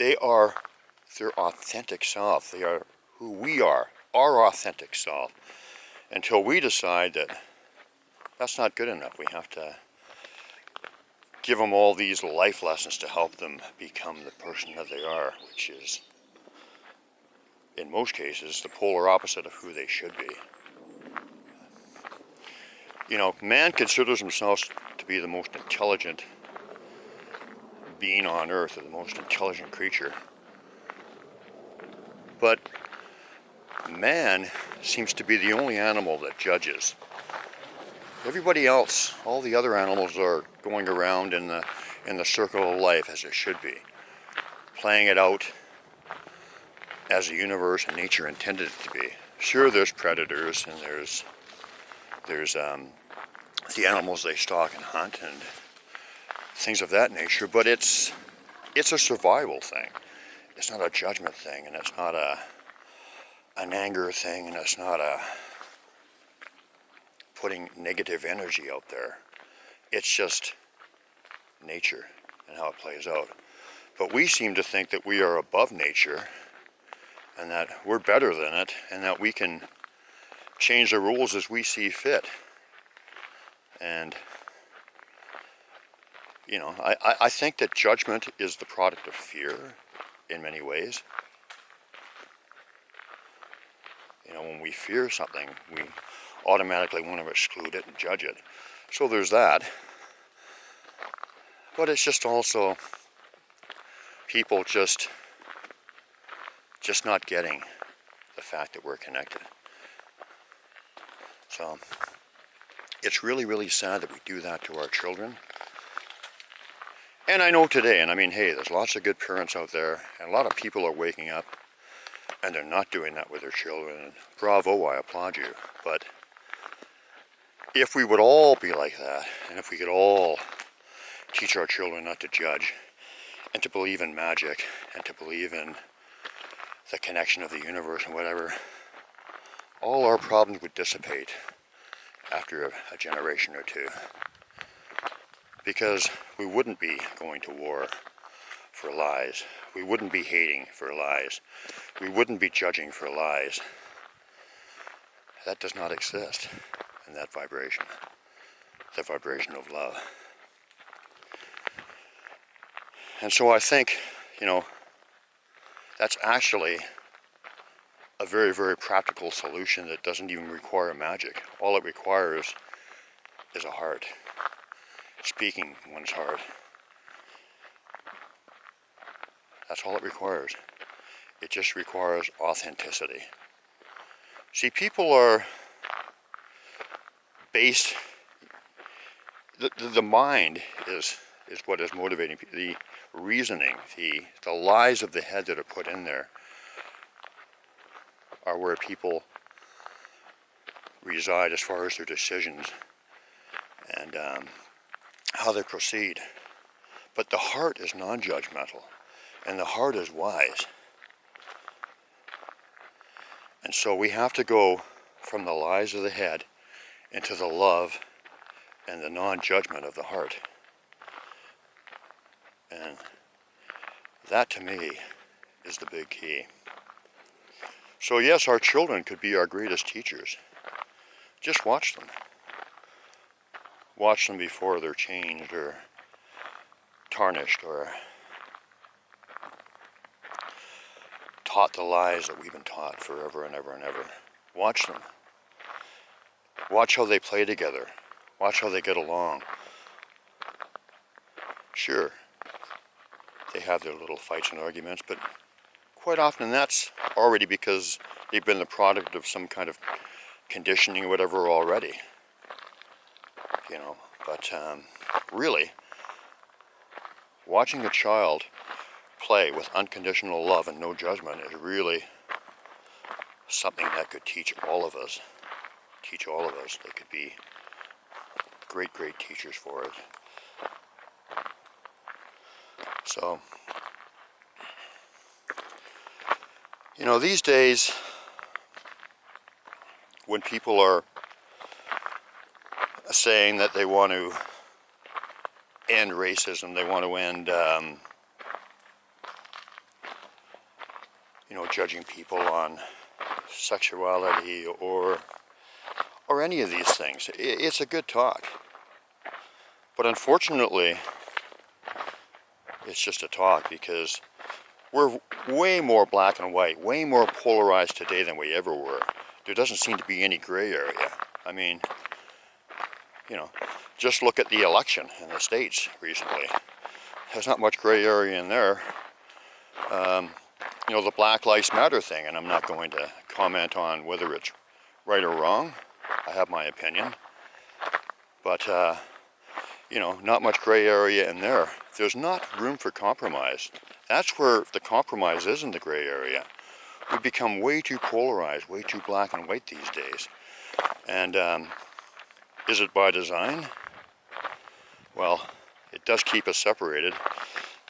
They are their authentic self. They are who we are, our authentic self. Until we decide that that's not good enough, we have to give them all these life lessons to help them become the person that they are, which is, in most cases, the polar opposite of who they should be. You know, man considers himself to be the most intelligent being on earth, or the most intelligent creature. But man seems to be the only animal that judges. Everybody else, all the other animals, are going around in the circle of life as it should be, playing it out as the universe and nature intended it to be. Sure, there's predators and there's the animals they stalk and hunt and things of that nature, but it's a survival thing. It's not a judgment thing, and it's not an anger thing, and it's not a putting negative energy out there. It's just nature and how it plays out. But we seem to think that we are above nature and that we're better than it and that we can change the rules as we see fit. And, you know, I think that judgment is the product of fear in many ways. You know, when we fear something, we automatically want to exclude it and judge it. So there's that. But it's just also people just not getting the fact that we're connected. So it's really, really sad that we do that to our children. And I know today, and I mean, hey, there's lots of good parents out there, and a lot of people are waking up, and they're not doing that with their children. And bravo, I applaud you. But if we would all be like that, and if we could all teach our children not to judge, and to believe in magic, and to believe in the connection of the universe and whatever, all our problems would dissipate after a generation or two. Because we wouldn't be going to war for lies. We wouldn't be hating for lies. We wouldn't be judging for lies. That does not exist in that vibration, the vibration of love. And so I think, you know, that's actually a very, very practical solution that doesn't even require magic. All it requires is a heart, speaking one's heart. That's all it requires. It just requires authenticity. See, people are based, the mind is what is motivating people. The reasoning, the lies of the head that are put in there are where people reside as far as their decisions and how they proceed. But the heart is non-judgmental, and the heart is wise. And so we have to go from the lies of the head into the love and the non-judgment of the heart. And that, to me, is the big key. So yes, our children could be our greatest teachers. Just watch them. Watch them before they're changed or tarnished or taught the lies that we've been taught forever and ever and ever. Watch them. Watch how they play together. Watch how they get along. Sure, they have their little fights and arguments, but quite often that's already because they've been the product of some kind of conditioning or whatever already. You know, but really, watching a child play with unconditional love and no judgment is really something that could teach all of us. They could be great, great teachers for us. So, you know, these days, when people are saying that they want to end racism, they want to end judging people on sexuality or any of these things. It's a good talk. But unfortunately, it's just a talk because we're way more black and white, way more polarized today than we ever were. There doesn't seem to be any gray area. I mean, just look at the election in the States recently. There's not much gray area in there. The Black Lives Matter thing, and I'm not going to comment on whether it's right or wrong. I have my opinion. But, not much gray area in there. There's not room for compromise. That's where the compromise is, in the gray area. We've become way too polarized, way too black and white these days. And is it by design? Well, it does keep us separated,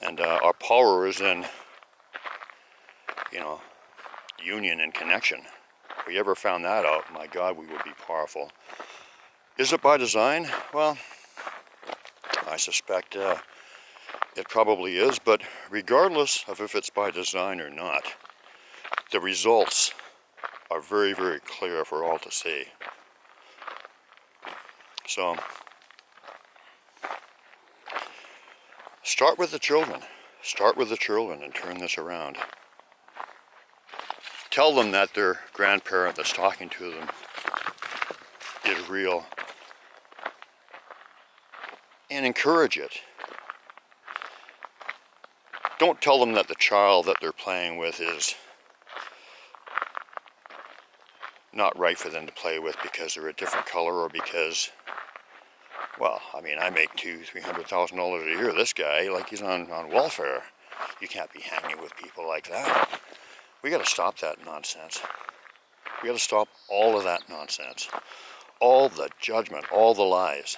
and our power is in, union and connection. If we ever found that out, my God, we would be powerful. Is it by design? Well, I suspect it probably is, but regardless of if it's by design or not, the results are very, very clear for all to see. So, start with the children. Start with the children and turn this around. Tell them that their grandparent that's talking to them is real. And encourage it. Don't tell them that the child that they're playing with is not right for them to play with because they're a different color or because, well, I mean, I make $200,000-$300,000 a year. This guy, like, he's on welfare. You can't be hanging with people like that. We got to stop that nonsense. We got to stop all of that nonsense. All the judgment, all the lies.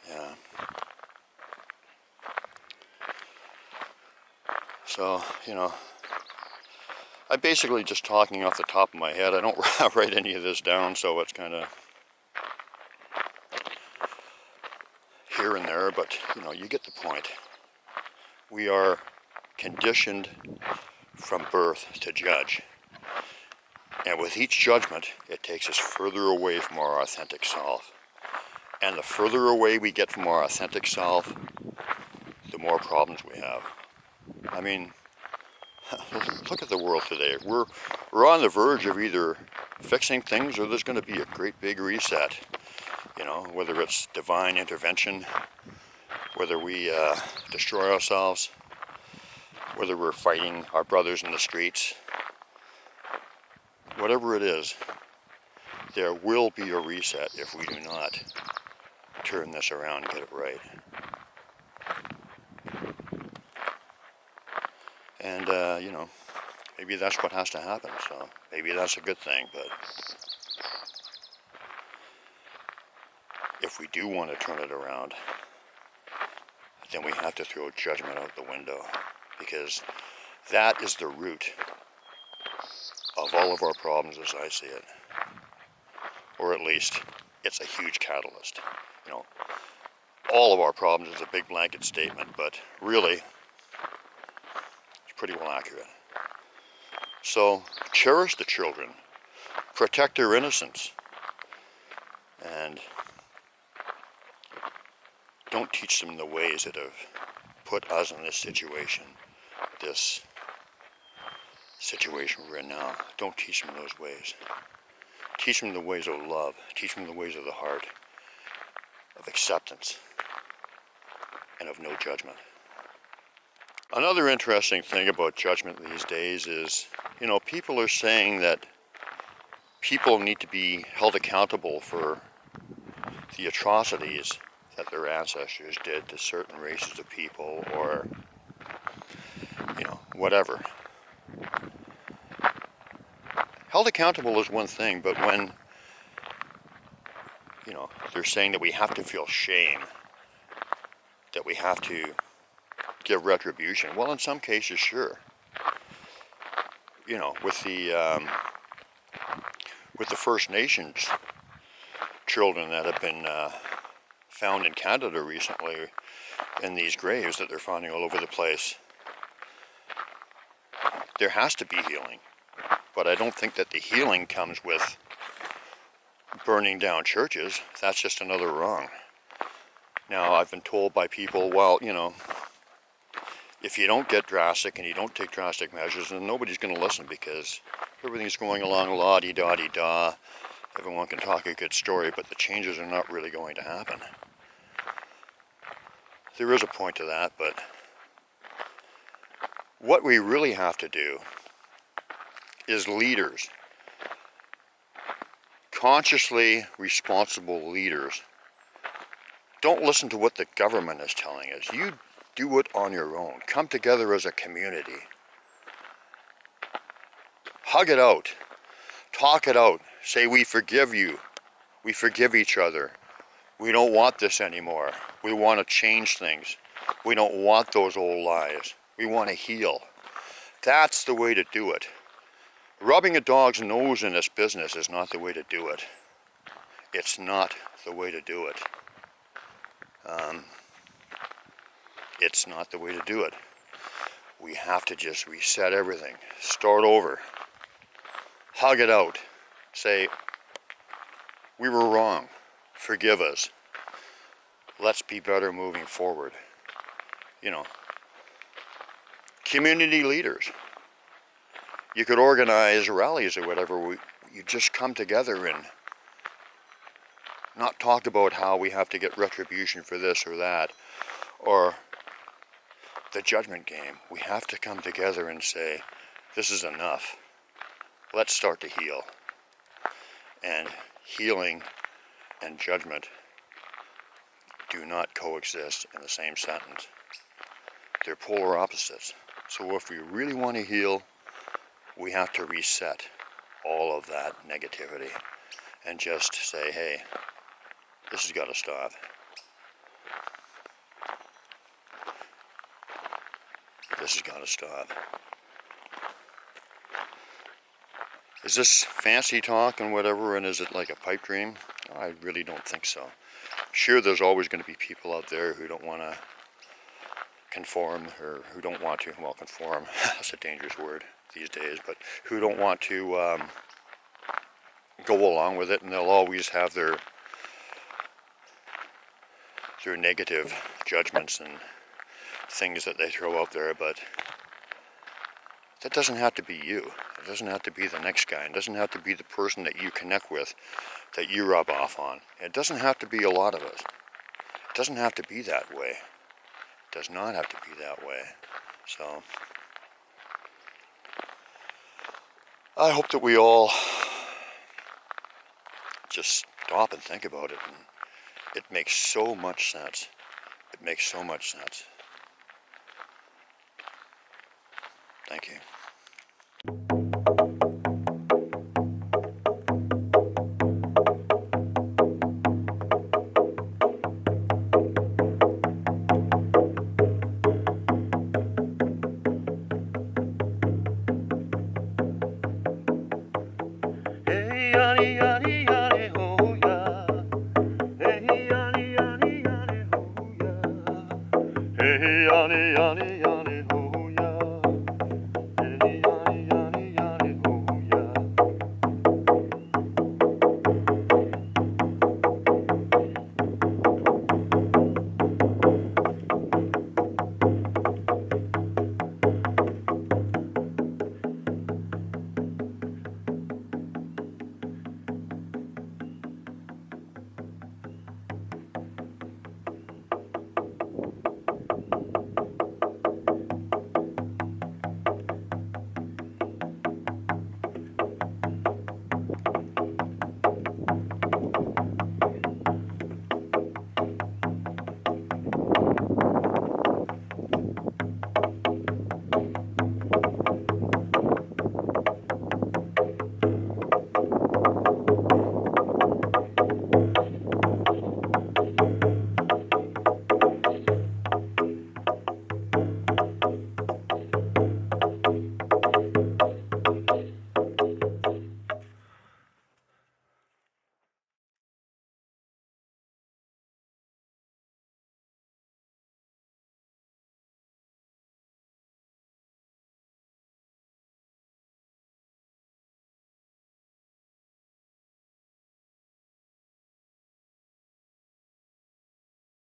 Yeah. So, I'm basically just talking off the top of my head. I don't write any of this down, so it's kind of here and there, but, you get the point. We are conditioned from birth to judge. And with each judgment, it takes us further away from our authentic self. And the further away we get from our authentic self, the more problems we have. I mean, look at the world today. We're on the verge of either fixing things or there's going to be a great big reset. Whether it's divine intervention, whether we destroy ourselves, whether we're fighting our brothers in the streets, whatever it is, there will be a reset if we do not turn this around and get it right. And, maybe that's what has to happen, so maybe that's a good thing, but if we do want to turn it around, then we have to throw judgment out the window, because that is the root of all of our problems as I see it. Or at least, it's a huge catalyst. All of our problems is a big blanket statement, but really, it's pretty well accurate. So, cherish the children, protect their innocence, and don't teach them the ways that have put us in this situation we're in now. Don't teach them those ways. Teach them the ways of love. Teach them the ways of the heart, of acceptance, and of no judgment. Another interesting thing about judgment these days is, people are saying that people need to be held accountable for the atrocities that their ancestors did to certain races of people, or, whatever. Held accountable is one thing, but when, they're saying that we have to feel shame, that we have to give retribution, well, in some cases, sure. With the First Nations children that have been found in Canada recently, in these graves that they're finding all over the place. There has to be healing, but I don't think that the healing comes with burning down churches. That's just another wrong. Now, I've been told by people, well, you know, if you don't get drastic and you don't take drastic measures, then nobody's going to listen because everything's going along la-di-da-di-da. Everyone can talk a good story, but the changes are not really going to happen. There is a point to that, but what we really have to do is leaders, consciously responsible leaders. Don't listen to what the government is telling us. You do it on your own. Come together as a community. Hug it out. Talk it out. Say, we forgive you. We forgive each other. We don't want this anymore. We want to change things. We don't want those old lies. We want to heal. That's the way to do it. Rubbing a dog's nose in this business is not the way to do it. It's not the way to do it. It's not the way to do it. We have to just reset everything. Start over. Hug it out. Say, we were wrong. Forgive us. Let's be better moving forward. You know, community leaders. You could organize rallies or whatever. You just come together and not talk about how we have to get retribution for this or that, or the judgment game. We have to come together and say, this is enough. Let's start to heal. And healing and judgment do not coexist in the same sentence. They're polar opposites. So if we really want to heal, we have to reset all of that negativity and just say, hey, this has got to stop. This has got to stop. Is this fancy talk and whatever, and is it like a pipe dream? I really don't think so. Sure, there's always going to be people out there who don't want to conform, or who don't want to, well, conform, that's a dangerous word these days, but who don't want to go along with it, and they'll always have their negative judgments and things that they throw out there, but that doesn't have to be you. It doesn't have to be the next guy. It doesn't have to be the person that you connect with, that you rub off on. It doesn't have to be a lot of us. It doesn't have to be that way. It does not have to be that way. So, I hope that we all just stop and think about it. And it makes so much sense. It makes so much sense. Thank you. Hey, yaddy,